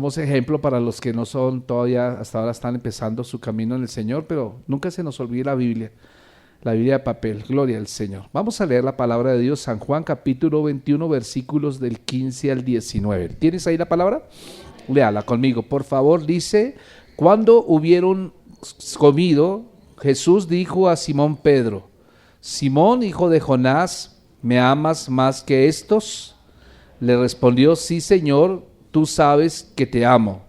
Somos ejemplo para los que no son todavía, hasta ahora están empezando su camino en el Señor, pero nunca se nos olvide la Biblia de papel. Gloria al Señor. Vamos a leer la palabra de Dios, San Juan capítulo 21, versículos del 15 al 19. ¿Tienes ahí la palabra? Léala conmigo, por favor. Dice: cuando hubieron comido, Jesús dijo a Simón Pedro: Simón, hijo de Jonás, ¿me amas más que estos? Le respondió: sí, Señor, tú sabes que te amo.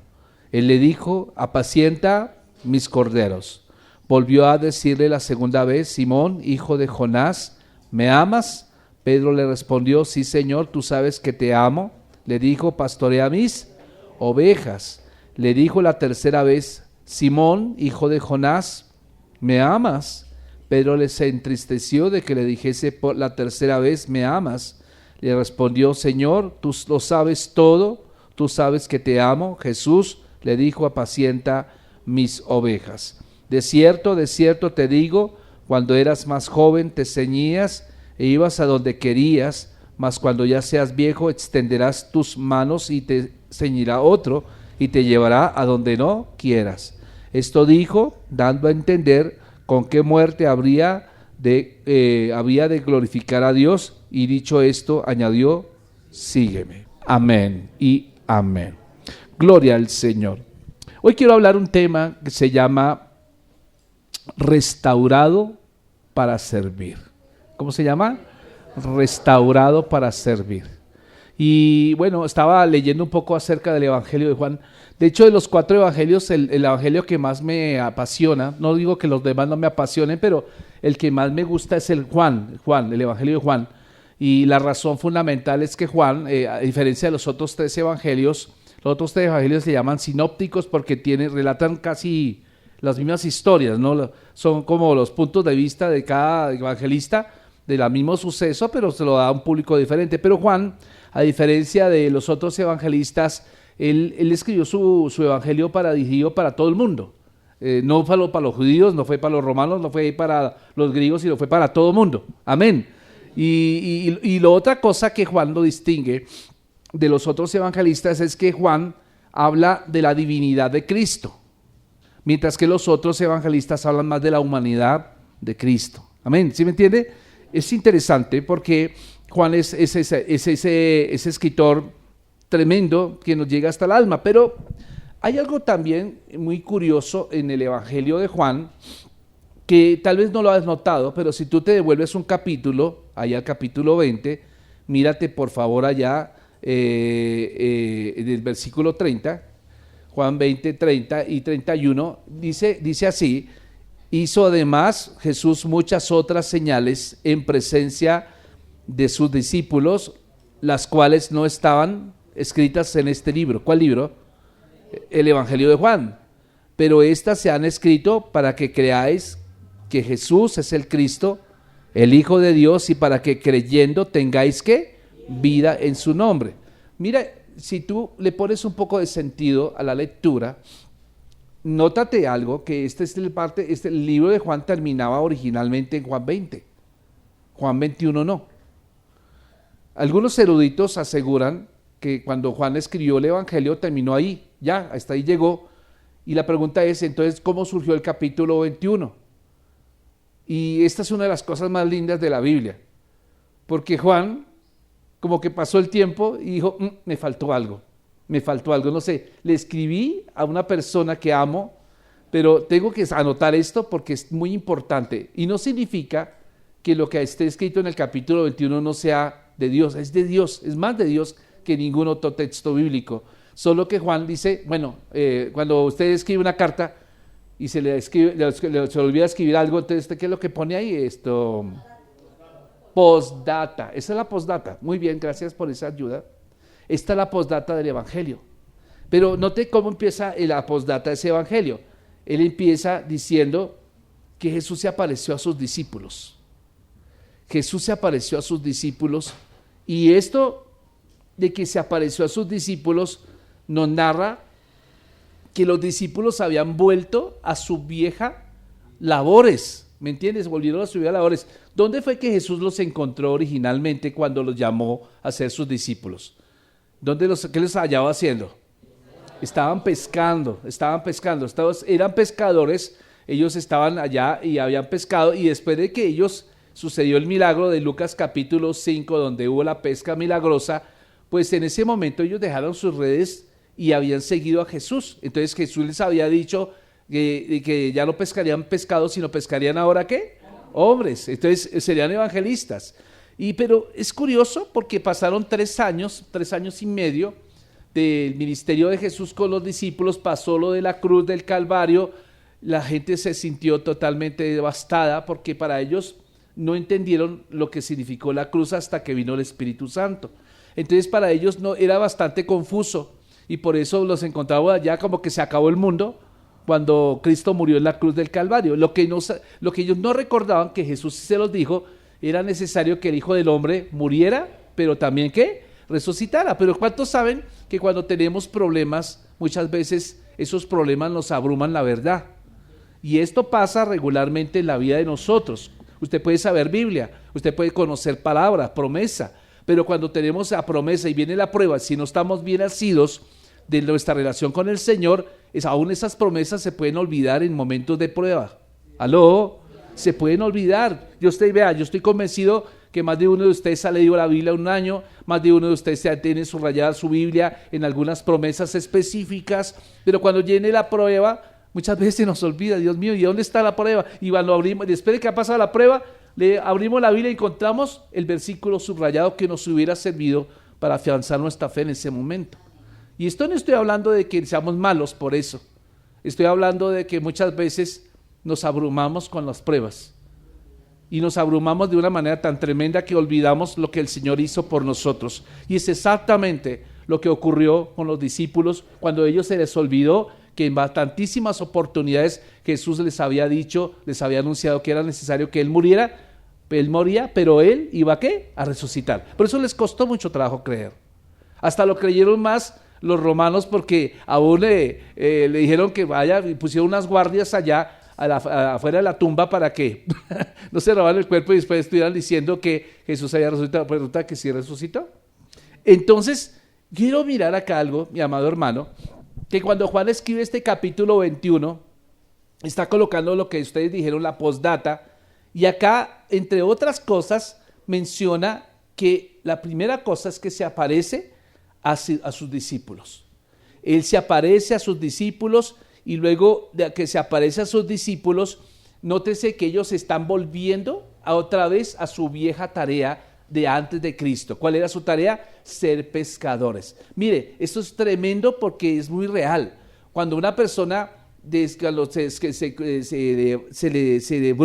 Él le dijo: apacienta mis corderos. Volvió a decirle la segunda vez: Simón, hijo de Jonás, ¿me amas? Pedro le respondió: sí, Señor, tú sabes que te amo. Le dijo: pastorea mis ovejas. Le dijo la tercera vez: Simón, hijo de Jonás, ¿me amas? Pedro se entristeció de que le dijese por la tercera vez: ¿me amas? Le respondió: Señor, tú lo sabes todo, tú sabes que te amo. Jesús le dijo: apacienta mis ovejas. De cierto te digo, cuando eras más joven te ceñías e ibas a donde querías, mas cuando ya seas viejo extenderás tus manos y te ceñirá otro y te llevará a donde no quieras. Esto dijo, dando a entender con qué muerte había de glorificar a Dios, y dicho esto añadió: sígueme. Amén y amén. Gloria al Señor. Hoy quiero hablar un tema que se llama restaurado para servir. ¿Cómo se llama? Restaurado para servir. Y bueno, estaba leyendo un poco acerca del Evangelio de Juan. De hecho, de los 4 evangelios, el evangelio que más me apasiona, no digo que los demás no me apasionen, pero el que más me gusta es el Evangelio de Juan. Y la razón fundamental es que Juan, a diferencia de los otros 3 evangelios, los otros 3 evangelios se llaman sinópticos porque relatan casi las mismas historias, ¿no? Son como los puntos de vista de cada evangelista del mismo suceso, pero se lo da a un público diferente. Pero Juan, a diferencia de los otros evangelistas, él escribió su evangelio dirigido para todo el mundo. No fue para los judíos, no fue para los romanos, no fue para los griegos, sino fue para todo el mundo. Amén. Y la otra cosa que Juan lo distingue de los otros evangelistas es que Juan habla de la divinidad de Cristo, mientras que los otros evangelistas hablan más de la humanidad de Cristo. Amén. ¿Sí me entiende? Es interesante porque Juan es ese escritor tremendo que nos llega hasta el alma, pero hay algo también muy curioso en el Evangelio de Juan que tal vez no lo has notado, pero si tú te devuelves un capítulo, allá al capítulo 20, mírate por favor allá en el versículo 30, Juan 20, 30 y 31, dice así: hizo además Jesús muchas otras señales en presencia de sus discípulos, las cuales no estaban escritas en este libro. ¿Cuál libro? El Evangelio de Juan. Pero estas se han escrito para que creáis que Jesús es el Cristo, el Hijo de Dios, y para que creyendo tengáis ¿qué? Vida en su nombre. Mira, si tú le pones un poco de sentido a la lectura, nótate algo, que el libro de Juan terminaba originalmente en Juan 20, Juan 21 no. Algunos eruditos aseguran que cuando Juan escribió el Evangelio terminó ahí, ya, hasta ahí llegó, y la pregunta es, entonces, ¿cómo surgió el capítulo 21? Y esta es una de las cosas más lindas de la Biblia, porque Juan como que pasó el tiempo y dijo, me faltó algo, no sé, le escribí a una persona que amo, pero tengo que anotar esto porque es muy importante, y no significa que lo que esté escrito en el capítulo 21 no sea de Dios, es de Dios, es más de Dios que ningún otro texto bíblico, solo que Juan dice, bueno, cuando usted escribe una carta y se le olvida escribir algo, entonces, ¿qué es lo que pone ahí? Postdata, esa es la postdata. Muy bien, gracias por esa ayuda. Esta es la postdata del Evangelio. Pero note cómo empieza la postdata de ese Evangelio. Él empieza diciendo que Jesús se apareció a sus discípulos. Jesús se apareció a sus discípulos, y esto de que se apareció a sus discípulos nos narra que los discípulos habían vuelto a sus viejas labores. ¿Me entiendes? Volvieron a sus viejas labores. ¿Dónde fue que Jesús los encontró originalmente cuando los llamó a ser sus discípulos? ¿Qué les hallaba haciendo? estaban pescando, eran pescadores, ellos estaban allá y habían pescado, y después de que ellos sucedió el milagro de Lucas capítulo 5, donde hubo la pesca milagrosa, pues en ese momento ellos dejaron sus redes y habían seguido a Jesús. Entonces Jesús les había dicho que ya no pescarían pescados, sino pescarían ahora ¿qué? Hombres. Entonces serían evangelistas. Pero es curioso porque pasaron 3 años y medio del ministerio de Jesús con los discípulos, pasó lo de la cruz del Calvario, la gente se sintió totalmente devastada porque para ellos no entendieron lo que significó la cruz hasta que vino el Espíritu Santo. Entonces para ellos no era bastante confuso y por eso los encontramos allá como que se acabó el mundo cuando Cristo murió en la cruz del Calvario. Lo que ellos no recordaban, que Jesús se los dijo, era necesario que el Hijo del Hombre muriera, pero también ¿qué? Resucitara. Pero ¿cuántos saben que cuando tenemos problemas, muchas veces esos problemas nos abruman la verdad? Y esto pasa regularmente en la vida de nosotros. Usted puede saber Biblia, usted puede conocer palabra, promesa, pero cuando tenemos la promesa y viene la prueba, si no estamos bien asidos de nuestra relación con el Señor, aún esas promesas se pueden olvidar en momentos de prueba. ¿Aló? Se pueden olvidar. Yo estoy convencido que más de uno de ustedes ha leído la Biblia un año, más de uno de ustedes tiene subrayada su Biblia en algunas promesas específicas, pero cuando viene la prueba, muchas veces se nos olvida, Dios mío, ¿y dónde está la prueba? Y cuando abrimos, después de que ha pasado la prueba, le abrimos la Biblia y encontramos el versículo subrayado que nos hubiera servido para afianzar nuestra fe en ese momento. Y esto no estoy hablando de que seamos malos por eso, estoy hablando de que muchas veces nos abrumamos con las pruebas y nos abrumamos de una manera tan tremenda que olvidamos lo que el Señor hizo por nosotros. Y es exactamente lo que ocurrió con los discípulos cuando a ellos se les olvidó que en bastantísimas oportunidades Jesús les había dicho, les había anunciado que era necesario que Él muriera. Él moría, pero Él iba ¿a qué? A resucitar. Por eso les costó mucho trabajo creer. Hasta lo creyeron más los romanos porque aún le dijeron que vaya y pusieron unas guardias allá afuera de la tumba para que no se robaran el cuerpo y después estuvieran diciendo que Jesús había resucitado. Pero resulta que sí resucitó. Entonces, quiero mirar acá algo, mi amado hermano, que cuando Juan escribe este capítulo 21, está colocando lo que ustedes dijeron, la postdata, y acá, entre otras cosas, menciona que la primera cosa es que se aparece a sus discípulos. Él se aparece a sus discípulos y luego de que se aparece a sus discípulos, nótese que ellos están volviendo otra vez a su vieja tarea de antes de Cristo. ¿Cuál era su tarea? Ser pescadores. Mire, esto es tremendo porque es muy real. Cuando una persona se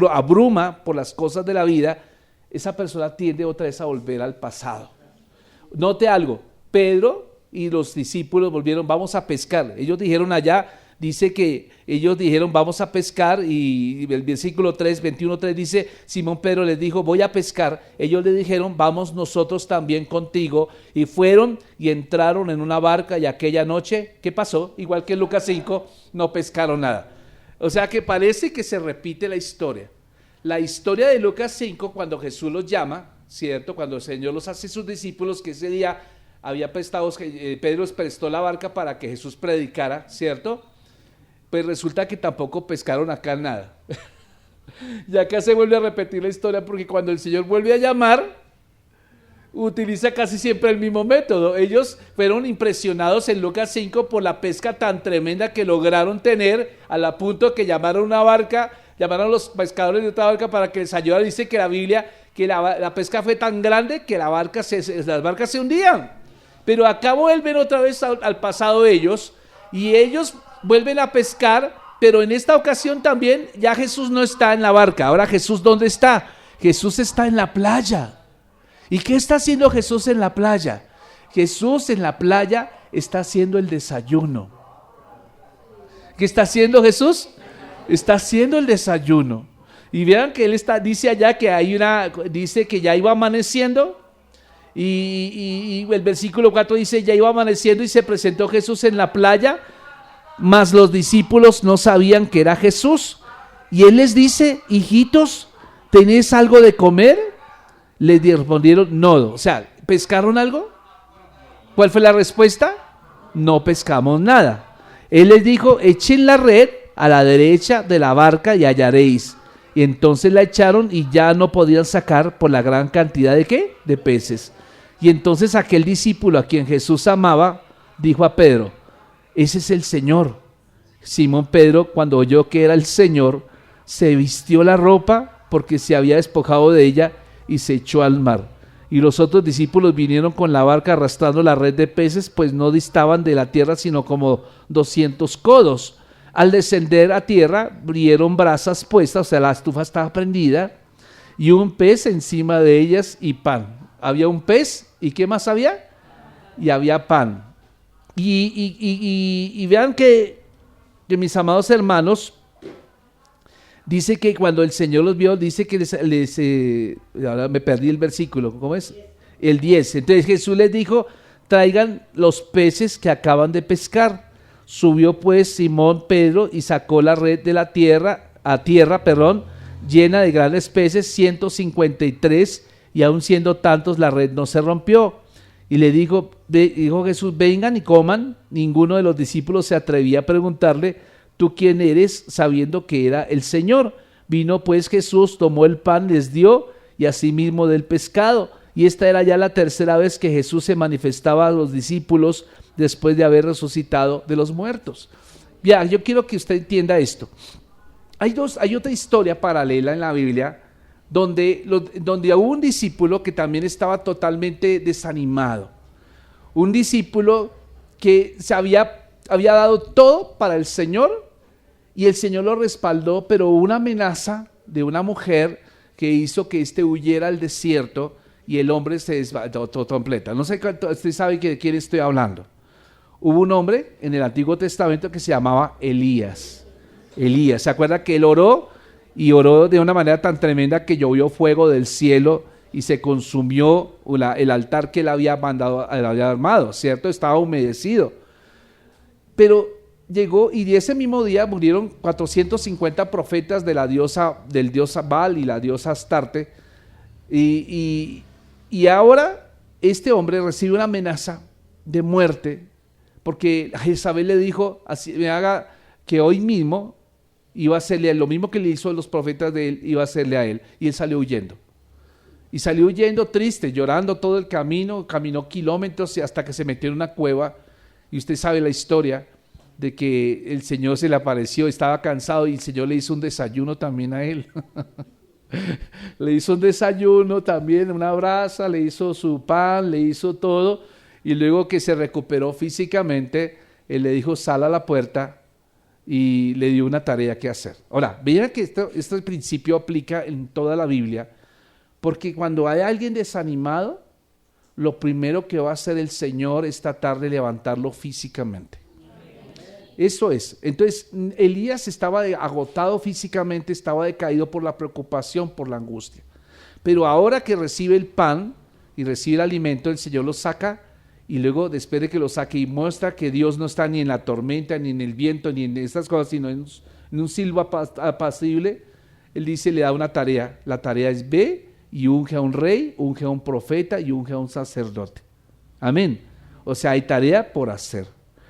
abruma por las cosas de la vida, esa persona tiende otra vez a volver al pasado. Note algo, Pedro y los discípulos volvieron, vamos a pescar. Ellos dijeron allá, dice que ellos dijeron vamos a pescar, y el versículo 21:3 dice, Simón Pedro les dijo, voy a pescar. Ellos le dijeron, vamos nosotros también contigo, y fueron y entraron en una barca, y aquella noche, ¿qué pasó? Igual que en Lucas 5, no pescaron nada. O sea que parece que se repite la historia. La historia de Lucas 5, cuando Jesús los llama, ¿cierto? Cuando el Señor los hace sus discípulos, que ese día había prestado, Pedro les prestó la barca para que Jesús predicara, ¿cierto? Pues resulta que tampoco pescaron acá nada. Y acá se vuelve a repetir la historia porque cuando el Señor vuelve a llamar, utiliza casi siempre el mismo método. Ellos fueron impresionados en Lucas 5 por la pesca tan tremenda que lograron tener, al punto que llamaron a los pescadores de otra barca para que les ayudaran. Dice que la Biblia, que la pesca fue tan grande que las barcas se hundían. Pero acá vuelven otra vez al pasado ellos, y ellos vuelven a pescar, pero en esta ocasión también ya Jesús no está en la barca. Ahora Jesús, ¿dónde está? Jesús está en la playa. ¿Y qué está haciendo Jesús en la playa? Jesús en la playa está haciendo el desayuno. ¿Qué está haciendo Jesús? Está haciendo el desayuno. Y vean que él dice allá que dice que ya iba amaneciendo. Y el versículo 4 dice, ya iba amaneciendo y se presentó Jesús en la playa, mas los discípulos no sabían que era Jesús. Y él les dice, hijitos, ¿tenéis algo de comer? Les respondieron, no. O sea, ¿pescaron algo? ¿Cuál fue la respuesta? No pescamos nada. Él les dijo, echen la red a la derecha de la barca y hallaréis. Y entonces la echaron y ya no podían sacar por la gran cantidad de ¿qué? De peces. Y entonces aquel discípulo a quien Jesús amaba, dijo a Pedro, ese es el Señor. Simón Pedro, cuando oyó que era el Señor, se vistió la ropa porque se había despojado de ella y se echó al mar. Y los otros discípulos vinieron con la barca arrastrando la red de peces, pues no distaban de la tierra sino como 200 codos. Al descender a tierra, vieron brasas puestas, o sea, la estufa estaba prendida, y un pez encima de ellas y pan. Había un pez, ¿y qué más había? Y había pan. Y vean que mis amados hermanos, dice que cuando el Señor los vio, dice que ahora me perdí el versículo, ¿cómo es? El 10. Entonces Jesús les dijo, traigan los peces que acaban de pescar. Subió pues Simón Pedro y sacó la red de la tierra, llena de grandes peces, 153, y aun siendo tantos la red no se rompió. Y le dijo Jesús, vengan y coman. Ninguno de los discípulos se atrevía a preguntarle, ¿tú quién eres? Sabiendo que era el Señor. Vino pues Jesús, tomó el pan, les dio, y asimismo del pescado. Y esta era ya la tercera vez que Jesús se manifestaba a los discípulos después de haber resucitado de los muertos. Ya, yo quiero que usted entienda esto. Hay otra historia paralela en la Biblia donde hubo un discípulo que también estaba totalmente desanimado. Un discípulo que había dado todo para el Señor y el Señor lo respaldó, pero hubo una amenaza de una mujer que hizo que huyera al desierto y el hombre se desvanecía completa. No sé cuánto, usted sabe de quién estoy hablando. Hubo un hombre en el Antiguo Testamento que se llamaba Elías. ¿Se acuerda que él oró? Y oró de una manera tan tremenda que llovió fuego del cielo y se consumió el altar que él había armado, ¿cierto? Estaba humedecido. Pero llegó y de ese mismo día murieron 450 profetas del dios Baal y la diosa Astarte. Y ahora este hombre recibe una amenaza de muerte porque Jezabel le dijo, así me haga que hoy mismo iba a hacerle lo mismo que le hizo a los profetas de él, iba a hacerle a él. Y él salió huyendo. Y salió huyendo triste, llorando todo el camino, caminó kilómetros hasta que se metió en una cueva. Y usted sabe la historia de que el Señor se le apareció, estaba cansado y el Señor le hizo un desayuno también a él. Le hizo un desayuno también, una brasa, le hizo su pan, le hizo todo. Y luego que se recuperó físicamente, él le dijo, sal a la puerta, y le dio una tarea que hacer. Ahora, vean que este principio aplica en toda la Biblia, porque cuando hay alguien desanimado, lo primero que va a hacer el Señor es tratar de levantarlo físicamente. Eso es. Entonces, Elías estaba agotado físicamente, estaba decaído por la preocupación, por la angustia. Pero ahora que recibe el pan y recibe el alimento, el Señor lo saca. Y luego, después de que lo saque y muestra que Dios no está ni en la tormenta, ni en el viento, ni en estas cosas, sino en un silbo apacible, él dice, le da una tarea. La tarea es ve y unge a un rey, unge a un profeta y unge a un sacerdote. Amén. O sea, hay tarea por hacer.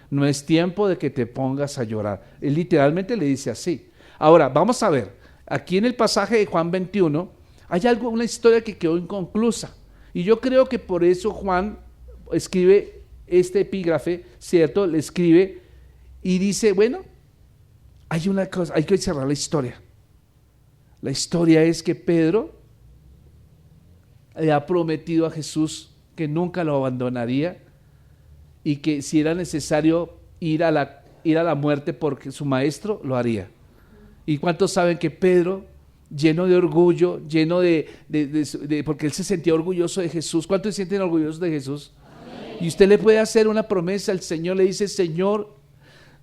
No es tiempo de que te pongas a llorar. Él literalmente le dice así. Ahora, vamos a ver. Aquí en el pasaje de Juan 21, hay una historia que quedó inconclusa. Y yo creo que por eso Juan escribe este epígrafe, ¿cierto? Le escribe y dice, bueno, hay una cosa, hay que cerrar la historia. La historia es que Pedro le ha prometido a Jesús que nunca lo abandonaría y que si era necesario ir a la muerte porque su maestro lo haría. ¿Y cuántos saben que Pedro, lleno de orgullo, lleno de porque él se sentía orgulloso de Jesús? ¿Cuántos se sienten orgullosos de Jesús? Y usted le puede hacer una promesa al Señor, le dice, Señor,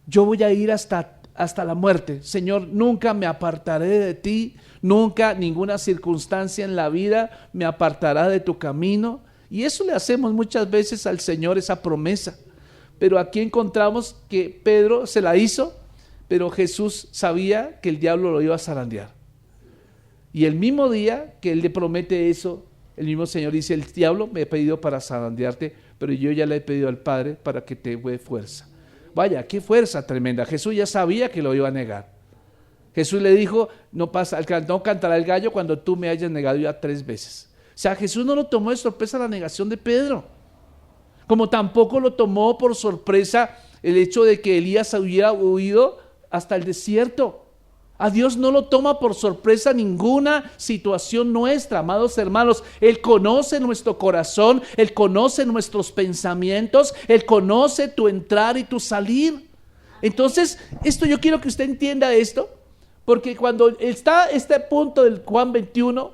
yo voy a ir hasta la muerte. Señor, nunca me apartaré de ti, nunca ninguna circunstancia en la vida me apartará de tu camino. Y eso le hacemos muchas veces al Señor, esa promesa. Pero aquí encontramos que Pedro se la hizo, pero Jesús sabía que el diablo lo iba a zarandear. Y el mismo día que él le promete eso, el mismo Señor dice, el diablo me ha pedido para zarandearte, pero yo ya le he pedido al Padre para que te dé fuerza. Vaya, qué fuerza tremenda. Jesús ya sabía que lo iba a negar. Jesús le dijo, no cantará el gallo cuando tú me hayas negado ya 3 veces. O sea, Jesús no lo tomó de sorpresa la negación de Pedro. Como tampoco lo tomó por sorpresa el hecho de que Elías hubiera huido hasta el desierto. A Dios no lo toma por sorpresa ninguna situación nuestra, amados hermanos. Él conoce nuestro corazón, Él conoce nuestros pensamientos, Él conoce tu entrar y tu salir. Entonces, yo quiero que usted entienda esto, porque cuando está este punto del Juan 21,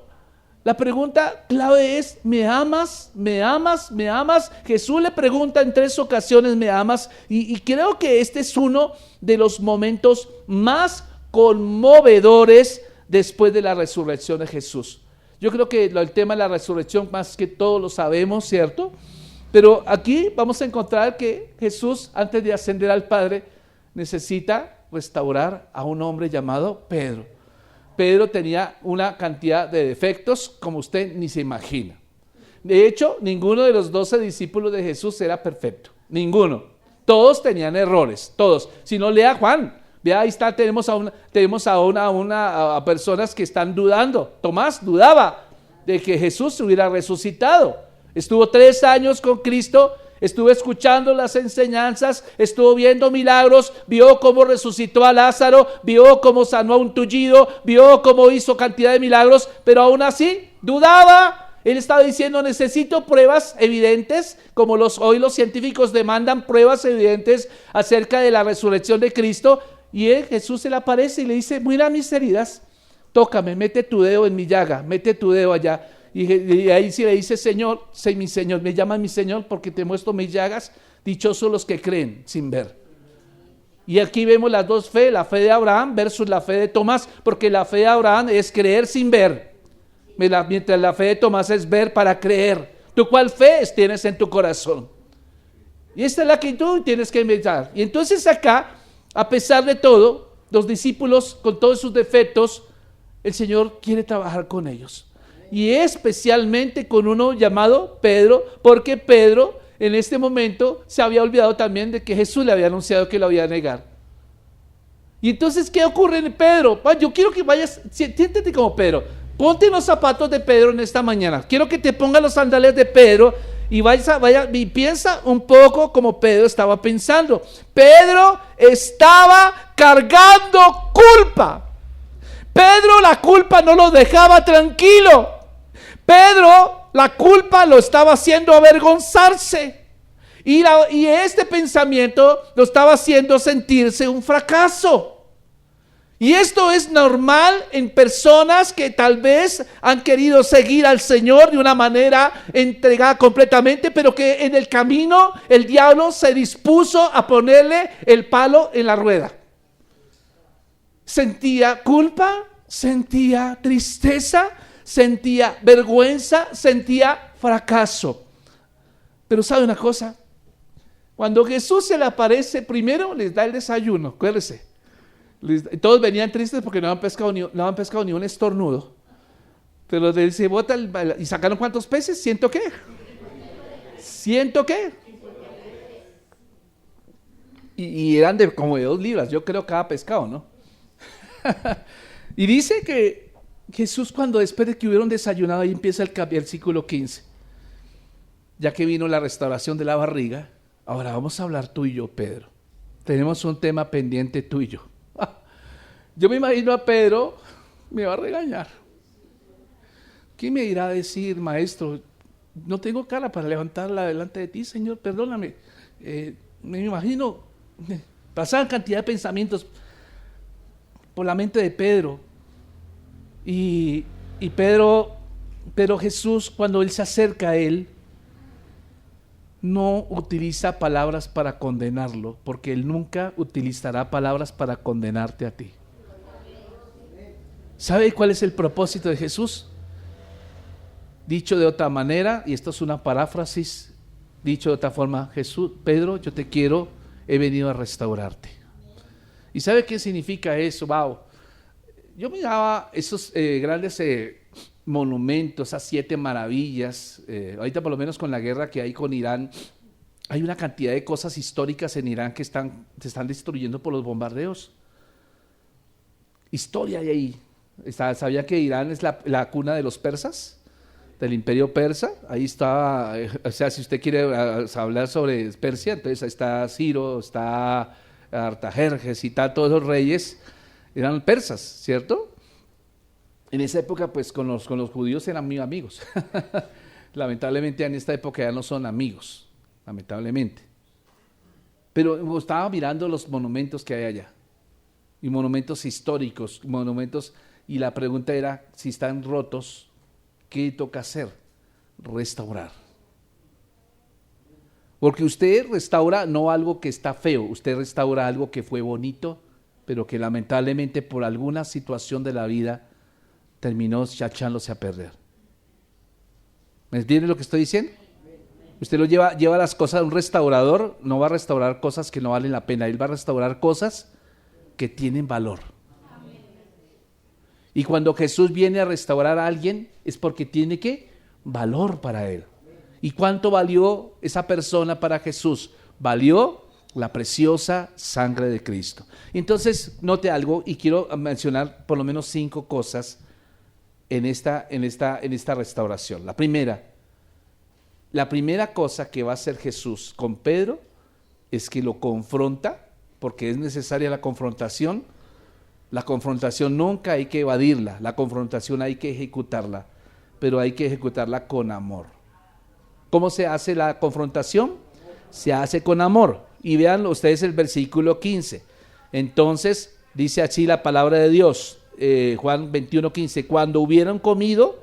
la pregunta clave es, ¿me amas? ¿Me amas? ¿Me amas? Jesús le pregunta en 3 ocasiones, ¿me amas? Y creo que este es uno de los momentos más conmovedores después de la resurrección de Jesús. Yo creo que el tema de la resurrección más que todo lo sabemos, ¿cierto? Pero aquí vamos a encontrar que Jesús, antes de ascender al Padre, necesita restaurar a un hombre llamado Pedro. Pedro tenía una cantidad de defectos como usted ni se imagina. De hecho, ninguno de los 12 discípulos de Jesús era perfecto. Ninguno. Todos tenían errores, todos. Si no, lea Juan. Vea, ahí está, tenemos a personas que están dudando. Tomás dudaba de que Jesús se hubiera resucitado. Estuvo 3 años con Cristo, estuvo escuchando las enseñanzas, estuvo viendo milagros, vio cómo resucitó a Lázaro, vio cómo sanó a un tullido, vio cómo hizo cantidad de milagros, pero aún así dudaba. Él estaba diciendo, necesito pruebas evidentes, como hoy los científicos demandan pruebas evidentes acerca de la resurrección de Cristo. Y Jesús se le aparece y le dice, mira mis heridas, tócame, mete tu dedo en mi llaga, mete tu dedo allá. Y ahí sí le dice, Señor, sé mi Señor, me llamas mi Señor porque te muestro mis llagas, dichosos los que creen sin ver. Y aquí vemos las dos fe, la fe de Abraham versus la fe de Tomás, porque la fe de Abraham es creer sin ver, mientras la fe de Tomás es ver para creer. ¿Tú cuál fe tienes en tu corazón? Y esta es la que tú tienes que inventar. Y entonces acá, a pesar de todo, los discípulos con todos sus defectos, el Señor quiere trabajar con ellos. Y especialmente con uno llamado Pedro, porque Pedro en este momento se había olvidado también de que Jesús le había anunciado que lo había a negar. Y entonces, ¿qué ocurre en Pedro? Yo quiero que vayas, siéntete como Pedro. Ponte los zapatos de Pedro en esta mañana. Quiero que te pongas los sandalias de Pedro y vaya y piensa un poco como Pedro estaba pensando. Pedro estaba cargando culpa. Pedro, la culpa no lo dejaba tranquilo. Pedro, la culpa lo estaba haciendo avergonzarse. Y este pensamiento lo estaba haciendo sentirse un fracaso. Y esto es normal en personas que tal vez han querido seguir al Señor de una manera entregada completamente, pero que en el camino el diablo se dispuso a ponerle el palo en la rueda. Sentía culpa, sentía tristeza, sentía vergüenza, sentía fracaso. Pero ¿sabe una cosa? Cuando Jesús se le aparece, primero les da el desayuno, acuérdense. Todos venían tristes porque no habían pescado ni un estornudo. Pero le dice, bota ¿y sacaron cuántos peces? ¿100 qué? ¿100 qué? Y eran como de 2 libras, yo creo, cada pescado, ¿no? Y dice que Jesús, cuando después de que hubieron desayunado, ahí empieza el versículo 15. Ya que vino la restauración de la barriga, ahora vamos a hablar tú y yo, Pedro. Tenemos un tema pendiente tú y yo. Yo me imagino a Pedro, me va a regañar. ¿Qué me irá a decir, maestro? No tengo cara para levantarla delante de ti, Señor, perdóname. Me imagino, pasaban cantidad de pensamientos por la mente de Pedro. Y Pedro, pero Jesús, cuando Él se acerca a Él, no utiliza palabras para condenarlo, porque Él nunca utilizará palabras para condenarte a ti. ¿Sabe cuál es el propósito de Jesús? Dicho de otra manera, y esto es una paráfrasis, dicho de otra forma, Jesús, Pedro, yo te quiero, he venido a restaurarte. ¿Y sabe qué significa eso? Wow. Yo miraba esos grandes monumentos, esas 7 maravillas, ahorita por lo menos con la guerra que hay con Irán, Hay una cantidad de cosas históricas en Irán que se están destruyendo por los bombardeos. Historia hay ahí. ¿Sabía que Irán es la cuna de los persas? Del imperio persa. Ahí está, o sea, si usted quiere hablar sobre Persia, entonces ahí está Ciro, está Artajerjes y tal, todos los reyes eran persas, ¿cierto? En esa época, pues con los judíos eran muy amigos. Lamentablemente en esta época ya no son amigos, lamentablemente. Pero estaba mirando los monumentos que hay allá, y monumentos históricos, monumentos, y la pregunta era, si están rotos, ¿qué toca hacer? Restaurar. Porque usted restaura no algo que está feo, usted restaura algo que fue bonito, pero que lamentablemente por alguna situación de la vida terminó echándose a perder. ¿Me entiende lo que estoy diciendo? Usted lo lleva las cosas a un restaurador, no va a restaurar cosas que no valen la pena, él va a restaurar cosas que tienen valor. Y cuando Jesús viene a restaurar a alguien es porque tiene ¿qué? Valor para él. ¿Y cuánto valió esa persona para Jesús? Valió la preciosa sangre de Cristo. Entonces, note algo y quiero mencionar por lo menos 5 cosas en esta restauración. La primera cosa que va a hacer Jesús con Pedro es que lo confronta, porque es necesaria la confrontación. La confrontación nunca hay que evadirla, la confrontación hay que ejecutarla, pero hay que ejecutarla con amor. ¿Cómo se hace la confrontación? Se hace con amor. Y vean ustedes el versículo 15. Entonces, dice así la palabra de Dios, Juan 21:15, cuando hubieron comido,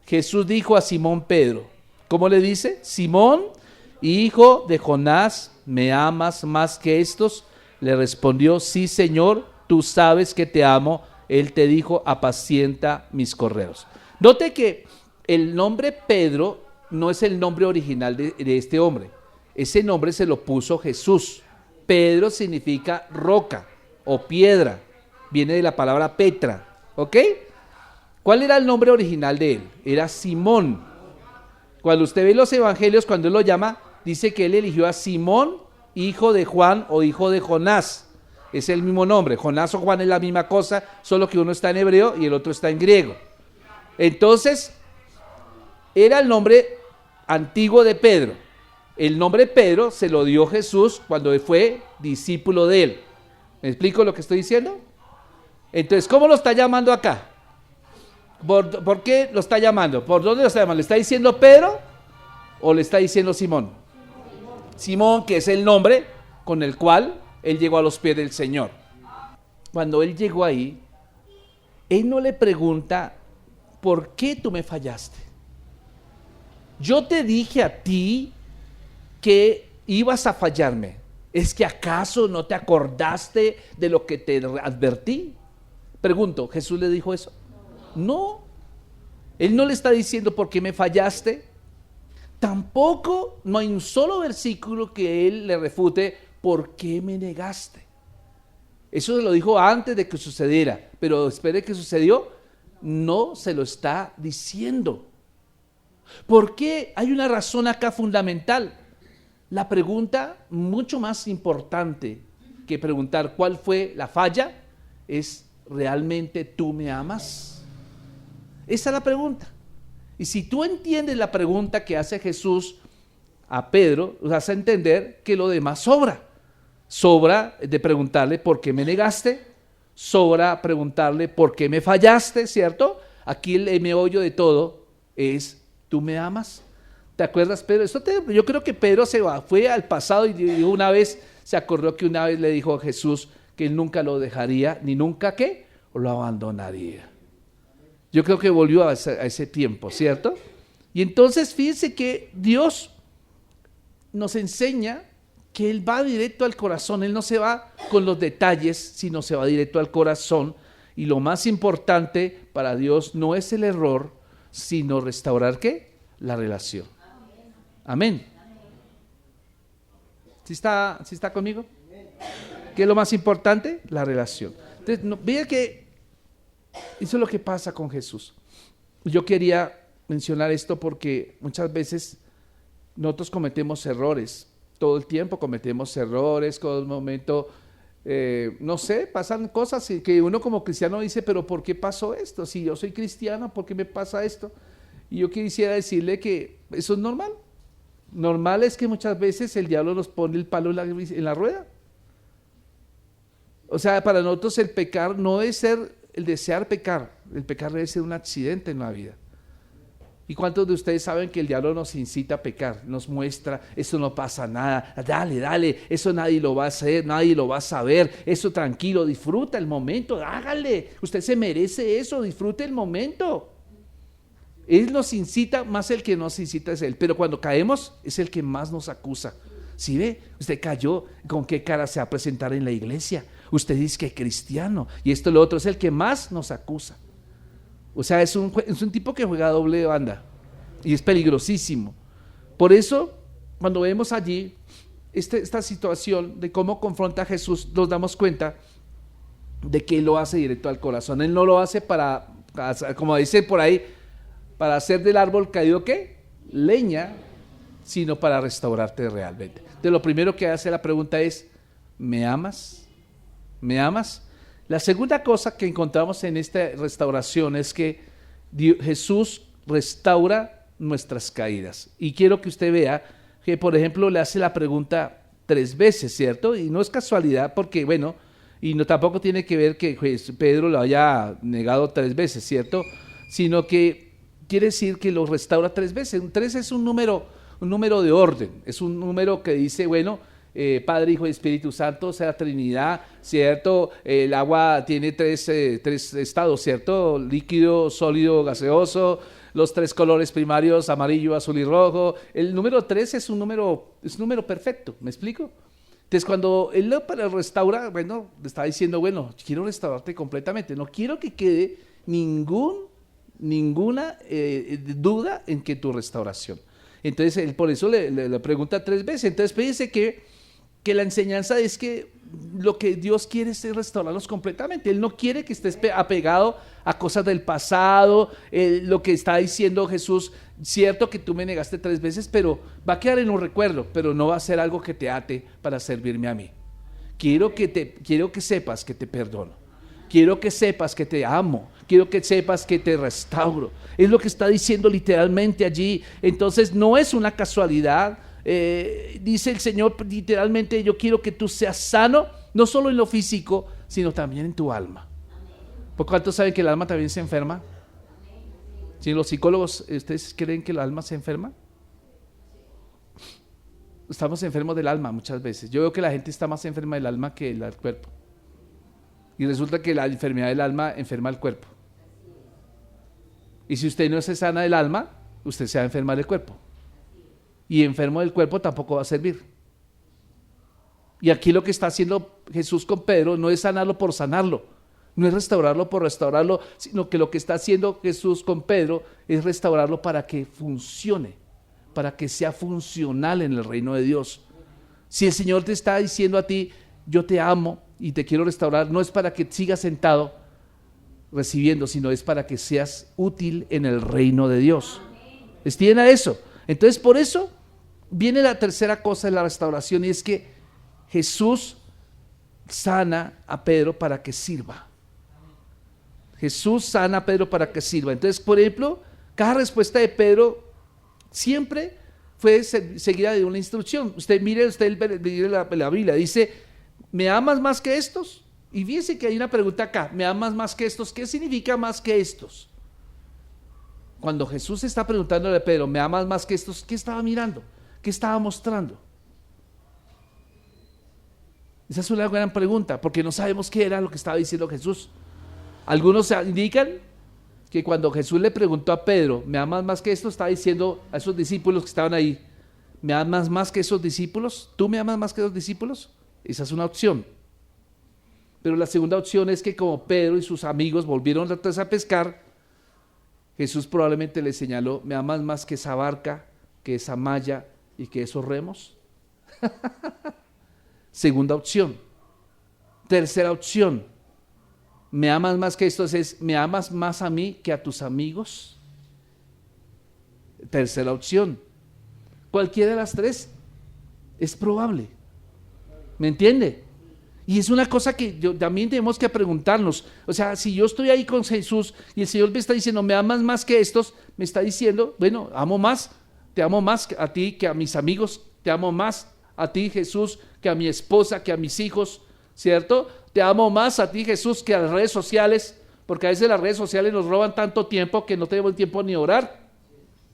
Jesús dijo a Simón Pedro, ¿cómo le dice? Simón, hijo de Jonás, ¿me amas más que estos? Le respondió, sí, Señor, tú sabes que te amo. Él te dijo, apacienta mis corderos. Note que el nombre Pedro no es el nombre original de este hombre. Ese nombre se lo puso Jesús. Pedro significa roca o piedra. Viene de la palabra Petra. ¿Ok? ¿Cuál era el nombre original de él? Era Simón. Cuando usted ve los evangelios, cuando él lo llama, dice que él eligió a Simón, hijo de Juan o hijo de Jonás. Es el mismo nombre. Jonás o Juan es la misma cosa, solo que uno está en hebreo y el otro está en griego. Entonces, era el nombre antiguo de Pedro. El nombre Pedro se lo dio Jesús cuando fue discípulo de él. ¿Me explico lo que estoy diciendo? Entonces, ¿cómo lo está llamando acá? ¿Por qué lo está llamando? ¿Por dónde lo está llamando? ¿Le está diciendo Pedro o le está diciendo Simón? Simón, que es el nombre con el cual él llegó a los pies del Señor. Cuando él llegó ahí, él no le pregunta, ¿por qué tú me fallaste? Yo te dije a ti que ibas a fallarme. ¿Es que acaso no te acordaste de lo que te advertí? Pregunto, ¿Jesús le dijo eso? No. Él no le está diciendo por qué me fallaste. Tampoco no hay un solo versículo que él le refute por qué me negaste. Eso se lo dijo antes de que sucediera, pero después de que sucedió, no se lo está diciendo. ¿Por qué? Hay una razón acá fundamental. La pregunta mucho más importante que preguntar cuál fue la falla es, ¿realmente tú me amas? Esa es la pregunta. Y si tú entiendes la pregunta que hace Jesús a Pedro, vas a entender que lo demás sobra. Sobra de preguntarle por qué me negaste, sobra preguntarle por qué me fallaste, ¿cierto? Aquí el meollo de todo es, ¿tú me amas? ¿Te acuerdas, Pedro? Yo creo que Pedro fue al pasado y una vez se acordó que una vez le dijo a Jesús que él nunca lo dejaría, ni nunca ¿qué? O lo abandonaría. Yo creo que volvió a ese tiempo, ¿cierto? Y entonces fíjense que Dios nos enseña que Él va directo al corazón, Él no se va con los detalles, sino se va directo al corazón. Y lo más importante para Dios no es el error, sino restaurar ¿qué? La relación. Amén. ¿Sí está conmigo? ¿Qué es lo más importante? La relación. Entonces, vea que eso es lo que pasa con Jesús. Yo quería mencionar esto porque muchas veces nosotros cometemos errores todo el tiempo cometemos errores, todo el momento, no sé, pasan cosas que uno como cristiano dice, pero ¿por qué pasó esto? Si yo soy cristiano, ¿por qué me pasa esto? Y yo quisiera decirle que eso es normal. Normal es que muchas veces el diablo nos pone el palo en la rueda. O sea, para nosotros el pecar no es ser el desear pecar, el pecar debe ser un accidente en la vida. ¿Y cuántos de ustedes saben que el diablo nos incita a pecar? Nos muestra, eso no pasa nada, dale, eso nadie lo va a hacer, nadie lo va a saber, eso tranquilo, disfruta el momento, hágale, usted se merece eso, disfrute el momento. Él nos incita, más el que nos incita es él, pero cuando caemos es el que más nos acusa. ¿Sí ve? Usted cayó, ¿con qué cara se va a presentar en la iglesia? Usted dice que es cristiano y esto lo otro, es el que más nos acusa. O sea, es un tipo que juega doble banda y es peligrosísimo. Por eso, cuando vemos allí esta situación de cómo confronta a Jesús, nos damos cuenta de que Él lo hace directo al corazón. Él no lo hace para, como dice por ahí, para hacer del árbol caído, ¿qué? Leña, sino para restaurarte realmente. Entonces, lo primero que hace la pregunta es, ¿me amas? ¿Me amas? La segunda cosa que encontramos en esta restauración es que Jesús restaura nuestras caídas. Y quiero que usted vea que, por ejemplo, le hace la pregunta 3 veces, ¿cierto? Y no es casualidad porque, bueno, y no tampoco tiene que ver que Pedro lo haya negado 3 veces, ¿cierto? Sino que quiere decir que lo restaura 3 veces. 3 es un número de orden, es un número que dice, bueno, Padre, Hijo y Espíritu Santo, sea Trinidad, ¿cierto? El agua tiene tres estados, ¿cierto? Líquido, sólido, gaseoso, los 3 colores primarios, amarillo, azul y rojo. El número 3 es un número perfecto, ¿me explico? Entonces, cuando Él lo restaura, bueno, le está diciendo, bueno, quiero restaurarte completamente, no quiero que quede ninguna duda en que tu restauración. Entonces, Él por eso le pregunta 3 veces. Entonces, fíjense que la enseñanza es que lo que Dios quiere es restaurarlos completamente. Él no quiere que estés apegado a cosas del pasado. Lo que está diciendo Jesús, cierto que tú me negaste 3 veces, pero va a quedar en un recuerdo, pero no va a ser algo que te ate para servirme a mí. Quiero que sepas que te perdono. Quiero que sepas que te amo. Quiero que sepas que te restauro. Es lo que está diciendo literalmente allí. Entonces no es una casualidad. Dice el Señor literalmente, yo quiero que tú seas sano, no solo en lo físico, sino también en tu alma. ¿Por cuántos saben que el alma también se enferma? Si los psicólogos, ¿ustedes creen que el alma se enferma? Estamos enfermos del alma muchas veces. Yo veo que la gente está más enferma del alma que del cuerpo. Y resulta que la enfermedad del alma enferma al cuerpo. Y si usted no se sana del alma, usted se va a enfermar del cuerpo. Y enfermo del cuerpo tampoco va a servir. Y aquí lo que está haciendo Jesús con Pedro no es sanarlo por sanarlo, no es restaurarlo por restaurarlo, sino que lo que está haciendo Jesús con Pedro es restaurarlo para que funcione, para que sea funcional en el reino de Dios. Si el Señor te está diciendo a ti, yo te amo y te quiero restaurar, no es para que sigas sentado recibiendo, sino es para que seas útil en el reino de Dios. ¿Entienden eso? Entonces, por eso viene la tercera cosa de la restauración, y es que Jesús sana a Pedro para que sirva. Jesús sana a Pedro para que sirva. Entonces, por ejemplo, cada respuesta de Pedro siempre fue seguida de una instrucción. Usted mire la Biblia, dice, ¿me amas más que estos? Y fíjense que hay una pregunta acá, ¿me amas más que estos? ¿Qué significa más que estos? Cuando Jesús está preguntándole a Pedro, ¿me amas más que estos? ¿Qué estaba mirando? ¿Qué estaba mostrando? Esa es una gran pregunta, porque no sabemos qué era lo que estaba diciendo Jesús. Algunos indican que cuando Jesús le preguntó a Pedro, ¿me amas más que esto? Estaba diciendo a esos discípulos que estaban ahí, ¿me amas más que esos discípulos? ¿Tú me amas más que esos discípulos? Esa es una opción. Pero la segunda opción es que como Pedro y sus amigos volvieron otra vez a pescar, Jesús probablemente les señaló, ¿me amas más que esa barca, que esa malla y que esos remos? Segunda opción. Tercera opción, ¿me amas más que estos? Es, ¿me amas más a mí que a tus amigos? Tercera opción. Cualquiera de las 3 Es probable. ¿Me entiende? Y es una cosa que también tenemos que preguntarnos. O sea, si yo estoy ahí con Jesús y el Señor me está diciendo, me amas más que estos, me está diciendo, bueno, amo más, te amo más a ti que a mis amigos, te amo más a ti, Jesús, que a mi esposa, que a mis hijos, ¿cierto? Te amo más a ti, Jesús, que a las redes sociales, porque a veces las redes sociales nos roban tanto tiempo que no tenemos tiempo ni orar.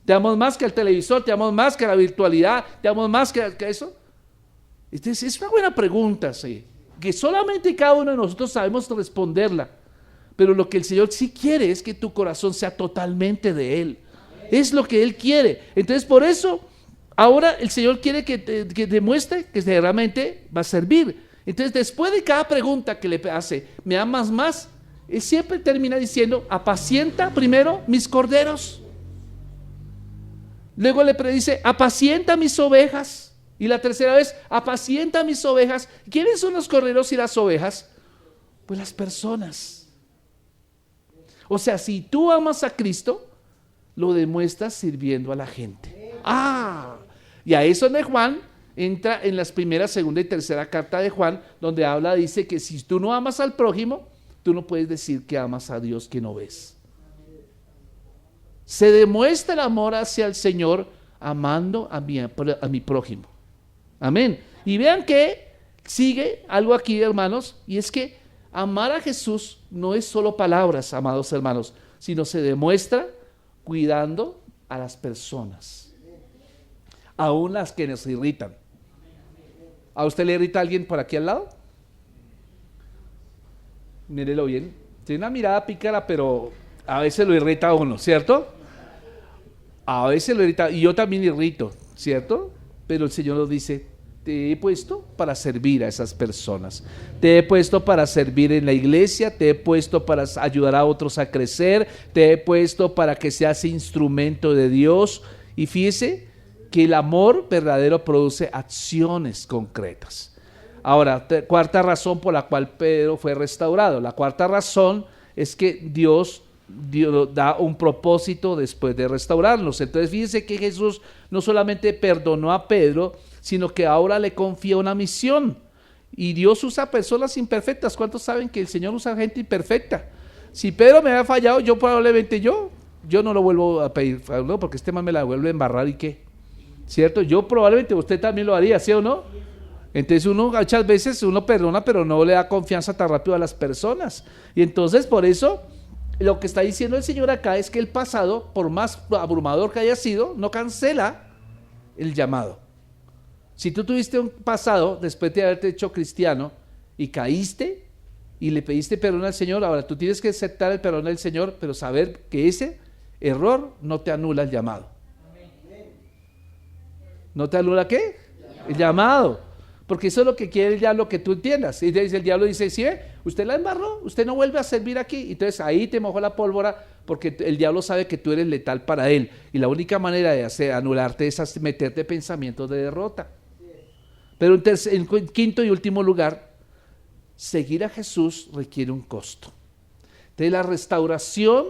Te amo más que al televisor, te amo más que a la virtualidad, te amo más que eso. Entonces, es una buena pregunta, sí, que solamente cada uno de nosotros sabemos responderla, pero lo que el Señor sí quiere es que tu corazón sea totalmente de Él. Es lo que Él quiere. Entonces, por eso, ahora el Señor quiere que demuestre que realmente va a servir. Entonces, después de cada pregunta que le hace, ¿me amas más? Él siempre termina diciendo, apacienta primero mis corderos. Luego le dice, apacienta mis ovejas. Y la tercera vez, apacienta mis ovejas. ¿Quiénes son los corderos y las ovejas? Pues las personas. O sea, si tú amas a Cristo, lo demuestras sirviendo a la gente. Y a eso de Juan entra en las primeras, segunda y tercera carta de Juan, donde habla, dice que si tú no amas al prójimo, tú no puedes decir que amas a Dios que no ves. Se demuestra el amor hacia el Señor amando a mi prójimo. Amén. Y vean que sigue algo aquí, hermanos, y es que amar a Jesús no es solo palabras, amados hermanos, sino se demuestra cuidando a las personas, aún las que nos irritan. ¿A usted le irrita a alguien por aquí al lado? Mírelo bien. Tiene una mirada pícara, pero a veces lo irrita a uno, ¿cierto? A veces lo irrita, y yo también irrito, ¿cierto? Pero el Señor nos dice, te he puesto para servir a esas personas, te he puesto para servir en la iglesia, te he puesto para ayudar a otros a crecer, te he puesto para que seas instrumento de Dios. Y fíjese que el amor verdadero produce acciones concretas. Ahora, cuarta razón por la cual Pedro fue restaurado. La cuarta razón es que Dios da un propósito después de restaurarnos. Entonces fíjense que Jesús no solamente perdonó a Pedro, sino que ahora le confía una misión. Y Dios usa personas imperfectas. ¿Cuántos saben que el Señor usa gente imperfecta? Si Pedro me había fallado, yo probablemente yo no lo vuelvo a pedir, no, porque este man me la vuelve a embarrar y qué, ¿cierto? Yo probablemente, usted también lo haría, ¿sí o no? Entonces muchas veces uno perdona, pero no le da confianza tan rápido a las personas. Y entonces por eso lo que está diciendo el Señor acá es que el pasado, por más abrumador que haya sido, no cancela el llamado. Si tú tuviste un pasado después de haberte hecho cristiano y caíste y le pediste perdón al Señor, ahora tú tienes que aceptar el perdón del Señor, pero saber que ese error no te anula el llamado. ¿No te anula qué? El llamado. Porque eso es lo que quiere el diablo, que tú entiendas. Y el diablo dice, ¿sí ve? Usted la embarró, usted no vuelve a servir aquí. Entonces ahí te mojó la pólvora, porque el diablo sabe que tú eres letal para él. Y la única manera de anularte es meterte pensamientos de derrota. Pero en quinto y último lugar, seguir a Jesús requiere un costo. Entonces la restauración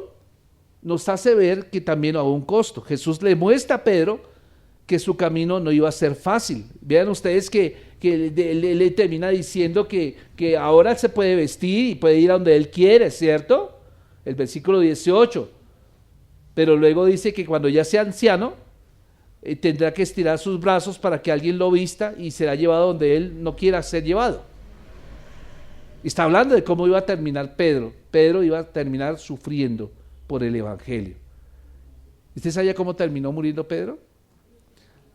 nos hace ver que también hay un costo. Jesús le muestra a Pedro que su camino no iba a ser fácil. Vean ustedes que le termina diciendo que ahora se puede vestir y puede ir a donde él quiere, ¿cierto? El versículo 18. Pero luego dice que cuando ya sea anciano, tendrá que estirar sus brazos para que alguien lo vista y será llevado donde él no quiera ser llevado. Está hablando de cómo iba a terminar Pedro. Pedro iba a terminar sufriendo por el evangelio. ¿Usted sabía cómo terminó muriendo Pedro?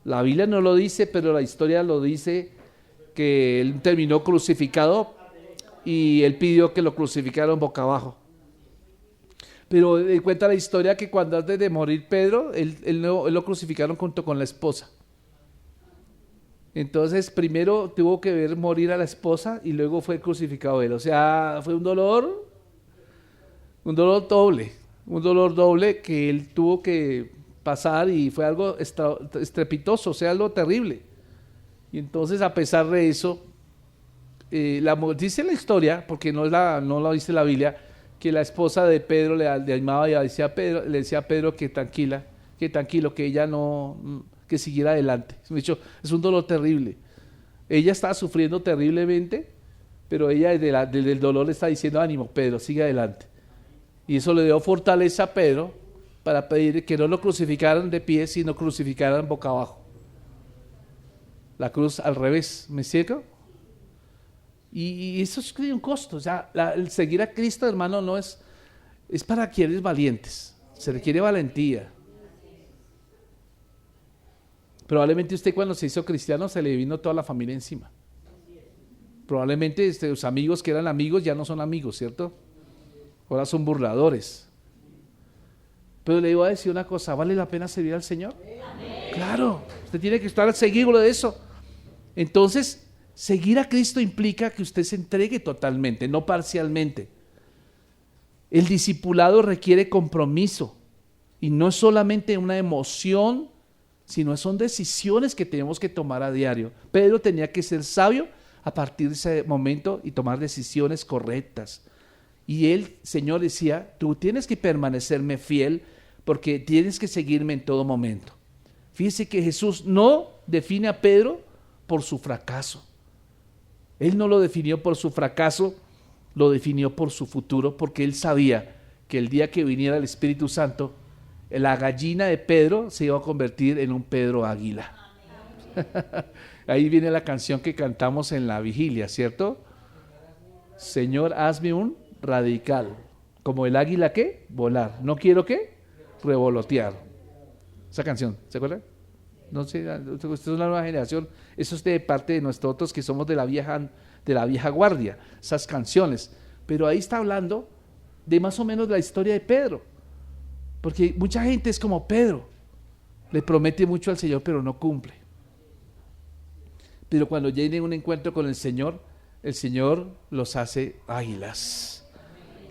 La Biblia no lo dice, pero la historia lo dice, que él terminó crucificado y él pidió que lo crucificaran boca abajo. Pero él cuenta la historia que cuando antes de morir Pedro, él lo crucificaron junto con la esposa. Entonces primero tuvo que ver morir a la esposa y luego fue crucificado él. O sea, fue un dolor doble que él tuvo que pasar, y fue algo estrepitoso, o sea, algo terrible. Y entonces, a pesar de eso, dice la historia, porque no lo dice la Biblia, que la esposa de Pedro le animaba y le decía a Pedro que tranquilo, que ella no, que siguiera adelante. Es un dolor terrible. Ella estaba sufriendo terriblemente, pero ella desde el dolor le está diciendo, ánimo, Pedro, sigue adelante. Y eso le dio fortaleza a Pedro para pedir que no lo crucificaran de pie, sino crucificaran boca abajo. La cruz al revés, ¿me explico? Y eso es un costo. O sea, el seguir a Cristo, hermano, no es para quienes valientes. Se requiere valentía. Probablemente usted cuando se hizo cristiano se le vino toda la familia encima. Probablemente sus amigos que eran amigos ya no son amigos, ¿cierto? Ahora son burladores. Pero le iba a decir una cosa, ¿vale la pena servir al Señor? Amén. Claro, usted tiene que estar seguro de eso. Entonces, seguir a Cristo implica que usted se entregue totalmente, no parcialmente. El discipulado requiere compromiso y no es solamente una emoción, sino son decisiones que tenemos que tomar a diario. Pedro tenía que ser sabio a partir de ese momento y tomar decisiones correctas. Y el Señor decía, tú tienes que permanecerme fiel porque tienes que seguirme en todo momento. Fíjese que Jesús no define a Pedro por su fracaso. Él no lo definió por su fracaso, lo definió por su futuro, porque él sabía que el día que viniera el Espíritu Santo, la gallina de Pedro se iba a convertir en un Pedro águila. Ahí viene la canción que cantamos en la vigilia, ¿cierto? Señor, hazme un radical. Como el águila, ¿qué? Volar. No quiero, ¿qué? Revolotear. Esa canción, ¿se acuerdan? No sé, usted es una nueva generación. Eso es de parte de nosotros que somos de la vieja guardia, esas canciones. Pero ahí está hablando de más o menos la historia de Pedro. Porque mucha gente es como Pedro. Le promete mucho al Señor, pero no cumple. Pero cuando lleguen a un encuentro con el Señor los hace águilas.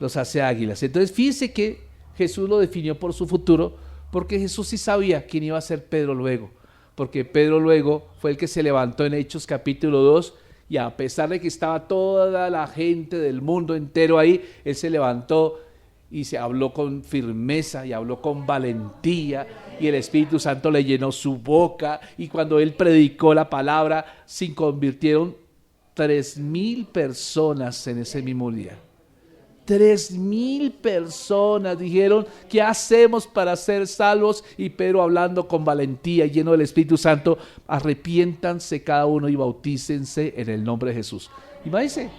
Los hace águilas. Entonces fíjese que Jesús lo definió por su futuro, porque Jesús sí sabía quién iba a ser Pedro luego. Porque Pedro luego fue el que se levantó en Hechos capítulo 2, y a pesar de que estaba toda la gente del mundo entero ahí, él se levantó y se habló con firmeza y habló con valentía, y el Espíritu Santo le llenó su boca, y cuando él predicó la palabra se convirtieron 3,000 personas en ese mismo día. 3,000 personas dijeron, ¿qué hacemos para ser salvos? Y Pedro, hablando con valentía, lleno del Espíritu Santo, arrepiéntanse cada uno y bautícense en el nombre de Jesús. Imagínense.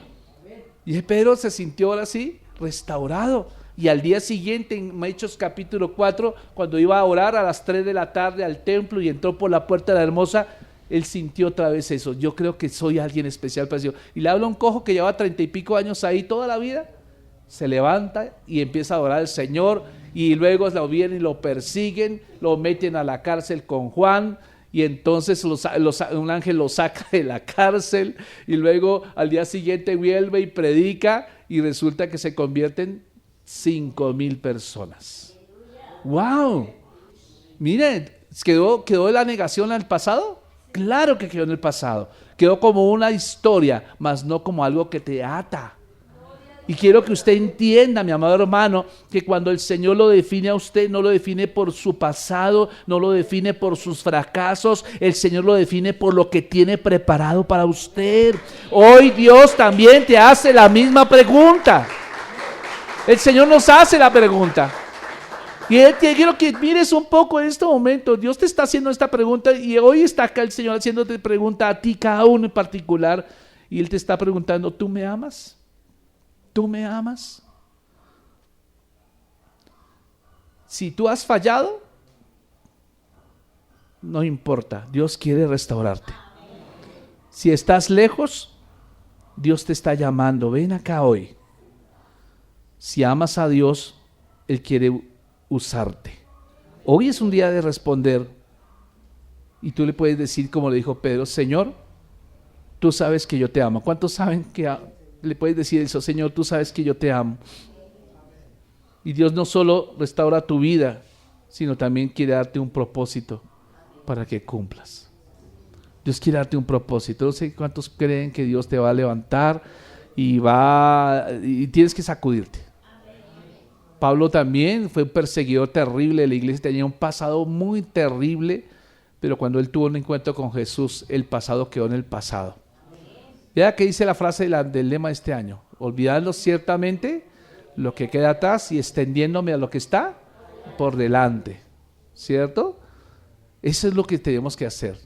Y Pedro se sintió ahora sí restaurado. Y al día siguiente, en Hechos capítulo 4, cuando iba a orar a las 3 de la tarde al templo y entró por la puerta de la hermosa, él sintió otra vez eso. Yo creo que soy alguien especial para Dios. Y le habla a un cojo que lleva 30 y pico años ahí toda la vida. Se levanta y empieza a adorar al Señor, y luego lo vienen y lo persiguen, lo meten a la cárcel con Juan, y entonces un ángel lo saca de la cárcel, y luego al día siguiente vuelve y predica, y resulta que se convierten 5,000 personas. ¡Wow! Miren, ¿quedó la negación al pasado? Claro que quedó en el pasado. Quedó como una historia, mas no como algo que te ata. Y quiero que usted entienda, mi amado hermano, que cuando el Señor lo define a usted, no lo define por su pasado, no lo define por sus fracasos, el Señor lo define por lo que tiene preparado para usted. Hoy Dios también te hace la misma pregunta. El Señor nos hace la pregunta. Y quiero que mires un poco en este momento. Dios te está haciendo esta pregunta, y hoy está acá el Señor haciéndote pregunta a ti, cada uno en particular, y Él te está preguntando, ¿tú me amas? ¿Tú me amas? Si tú has fallado, no importa, Dios quiere restaurarte. Si estás lejos, Dios te está llamando, ven acá hoy. Si amas a Dios, Él quiere usarte. Hoy es un día de responder, y tú le puedes decir como le dijo Pedro, Señor, tú sabes que yo te amo. ¿Cuántos saben que le puedes decir eso? Señor, tú sabes que yo te amo. Y Dios no solo restaura tu vida, sino también quiere darte un propósito para que cumplas. Dios quiere darte un propósito. No sé cuántos creen que Dios te va a levantar y tienes que sacudirte. Pablo también fue un perseguidor terrible de la iglesia, tenía un pasado muy terrible, pero cuando él tuvo un encuentro con Jesús, el pasado quedó en el pasado. Vea que dice la frase del lema de este año: olvidando ciertamente lo que queda atrás y extendiéndome a lo que está por delante, ¿cierto? Eso es lo que tenemos que hacer.